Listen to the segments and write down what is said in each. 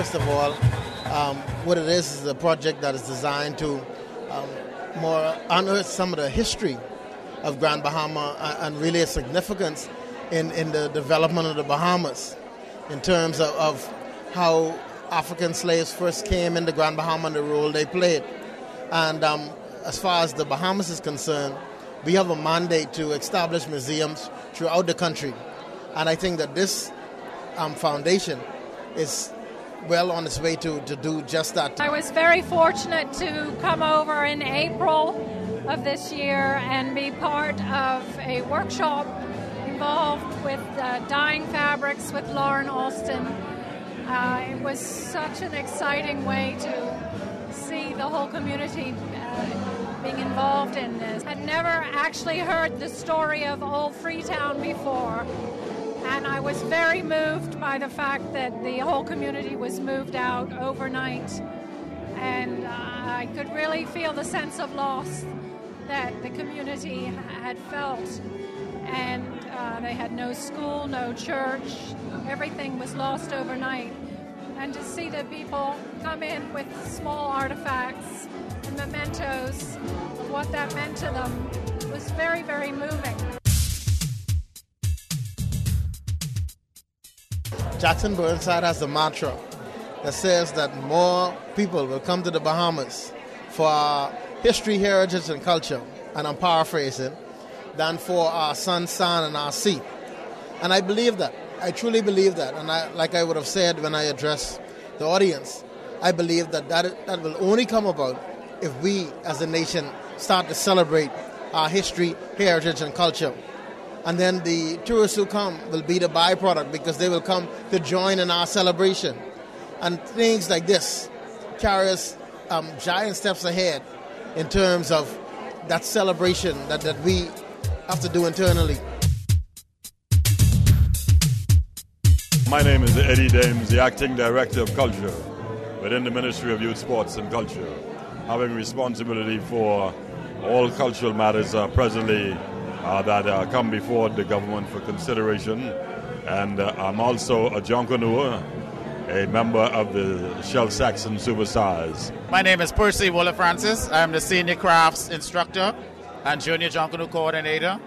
first of all. What it is a project that is designed to more unearth some of the history of Grand Bahama and really its significance in the development of the Bahamas in terms of how African slaves first came into Grand Bahama and the role they played. And as far as the Bahamas is concerned, we have a mandate to establish museums throughout the country. And I think that this foundation is well on its way to do just that. I was very fortunate to come over in April of this year and be part of a workshop involved with dyeing fabrics with Lauren Austin. It was such an exciting way to see the whole community being involved in this. I'd never actually heard the story of old Freetown before, and I was very moved by the fact that the whole community was moved out overnight, and I could really feel the sense of loss that the community had felt. And they had no school, no church, everything was lost overnight. And to see the people come in with small artifacts and mementos of what that meant to them was very, very moving. Jackson Burnside has a mantra that says that more people will come to the Bahamas for our history, heritage, and culture, and I'm paraphrasing, than for our sun, sand, and our sea. And I believe that. I truly believe that. And like I would have said when I addressed the audience, I believe that will only come about if we as a nation start to celebrate our history, heritage, and culture. And then the tourists who come will be the byproduct because they will come to join in our celebration. And things like this carry us giant steps ahead in terms of that celebration that we have to do internally. My name is Edison Dames, the Acting Director of Culture within the Ministry of Youth, Sports and Culture, having responsibility for all cultural matters presently that come before the government for consideration. And I'm also a Junkanoo, a member of the Shell Saxons Superstars. My name is Percy Vola Francis. I'm the Senior Crafts Instructor and Junior Junkanoo Coordinator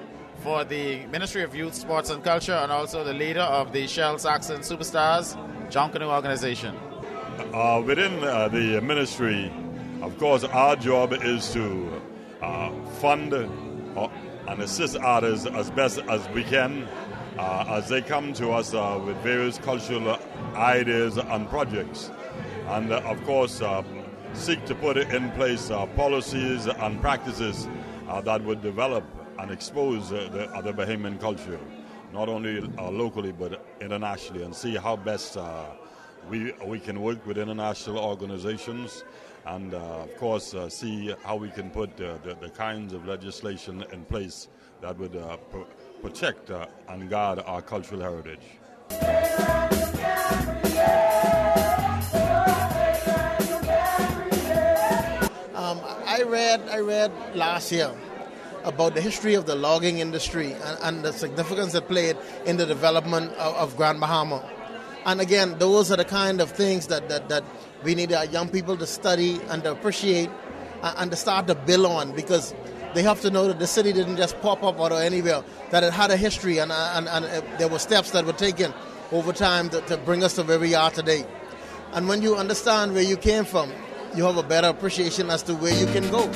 for the Ministry of Youth, Sports and Culture, and also the leader of the Shell Saxons Superstars Junkanoo organization. Within the ministry, of course, our job is to fund and assist artists as best as we can as they come to us with various cultural ideas and projects. And, of course, seek to put in place policies and practices that would develop and expose the other Bahamian culture, not only locally but internationally, and see how best we can work with international organizations and, of course, see how we can put the kinds of legislation in place that would protect and guard our cultural heritage. I read last year about the history of the logging industry and the significance it played in the development of Grand Bahama. And again, those are the kind of things that we need our young people to study and to appreciate and to start to build on, because they have to know that the city didn't just pop up out of anywhere, that it had a history and there were steps that were taken over time to bring us to where we are today. And when you understand where you came from, you have a better appreciation as to where you can go.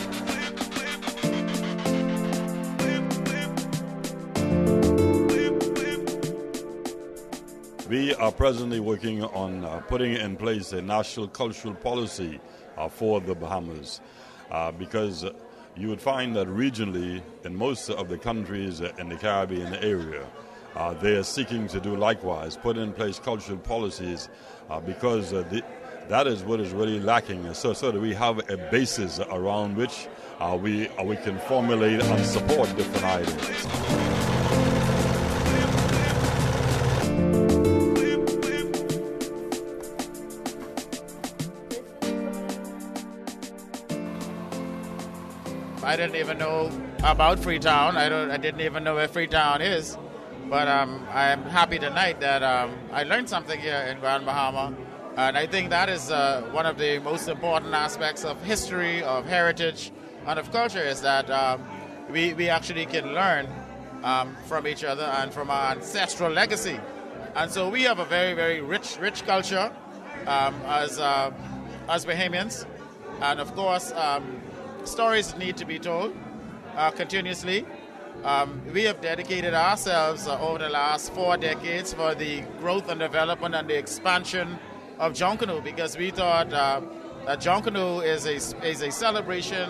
We are presently working on putting in place a national cultural policy for the Bahamas because you would find that regionally in most of the countries in the Caribbean area, they are seeking to do likewise, put in place cultural policies because that is what is really lacking. So that we have a basis around which we can formulate and support different ideas. I didn't even know about Freetown. I didn't even know where Freetown is. But I'm happy tonight that I learned something here in Grand Bahama And I think that is one of the most important aspects of history, of heritage, and of culture, is that we actually can learn from each other and from our ancestral legacy. And so we have a very, very rich culture as Bahamians. And of course, stories need to be told continuously. We have dedicated ourselves over the last 4 decades for the growth and development and the expansion of Junkanoo, because we thought that Junkanoo is a celebration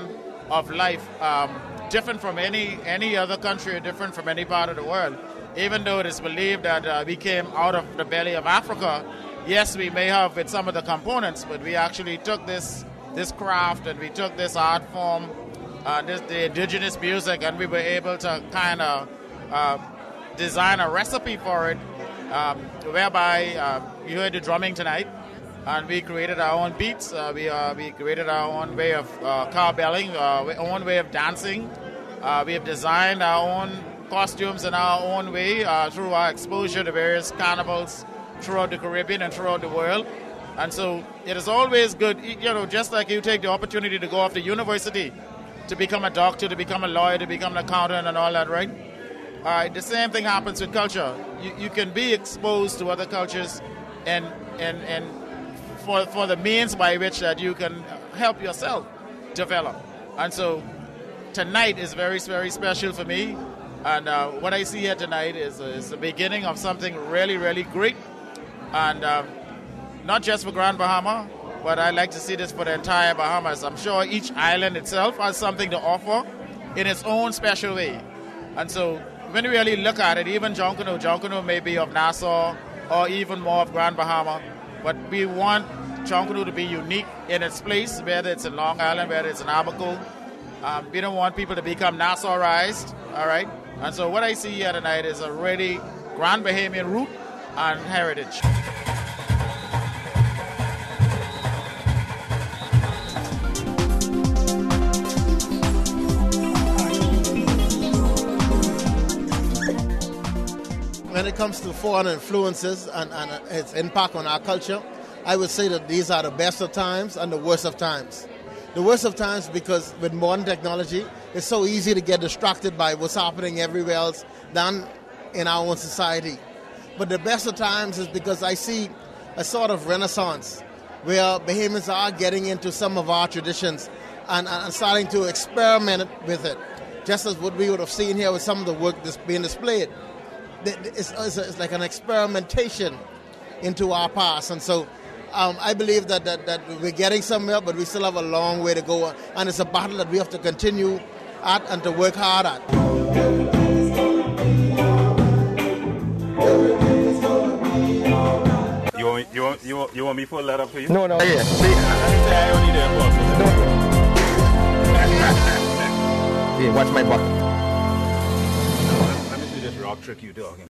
of life, different from any other country, different from any part of the world. Even though it is believed that we came out of the belly of Africa, yes, we may have with some of the components, but we actually took this craft and we took this art form, the indigenous music, and we were able to kind of design a recipe for it, whereby you heard the drumming tonight, and we created our own beats. We created our own way of cowbelling, our own way of dancing. We have designed our own costumes in our own way through our exposure to various carnivals throughout the Caribbean and throughout the world. And so it is always good, just like you take the opportunity to go off to university, to become a doctor, to become a lawyer, to become an accountant and all that, right? The same thing happens with culture. You can be exposed to other cultures and for the means by which that you can help yourself develop. And so tonight is very, very special for me. And what I see here tonight is the beginning of something really, really great. And not just for Grand Bahama, but I like to see this for the entire Bahamas. I'm sure each island itself has something to offer in its own special way. And so when we really look at it, even Junkanoo may be of Nassau or even more of Grand Bahama, but we want Junkanoo to be unique in its place, whether it's in Long Island, whether it's in Abaco. We don't want people to become Nassauized, all right? And so what I see here tonight is a really Grand Bahamian root and heritage. When it comes to foreign influences and its impact on our culture, I would say that these are the best of times and the worst of times. The worst of times because with modern technology, it's so easy to get distracted by what's happening everywhere else than in our own society. But the best of times is because I see a sort of renaissance where Bahamians are getting into some of our traditions and starting to experiment with it, just as what we would have seen here with some of the work that's being displayed. It's like an experimentation into our past. And so I believe that we're getting somewhere, but we still have a long way to go. And it's a battle that we have to continue at and to work hard at. You want me to put that up for you? No. Yeah. I only Yeah, watch my bucket. Let me see this rock trick you doing.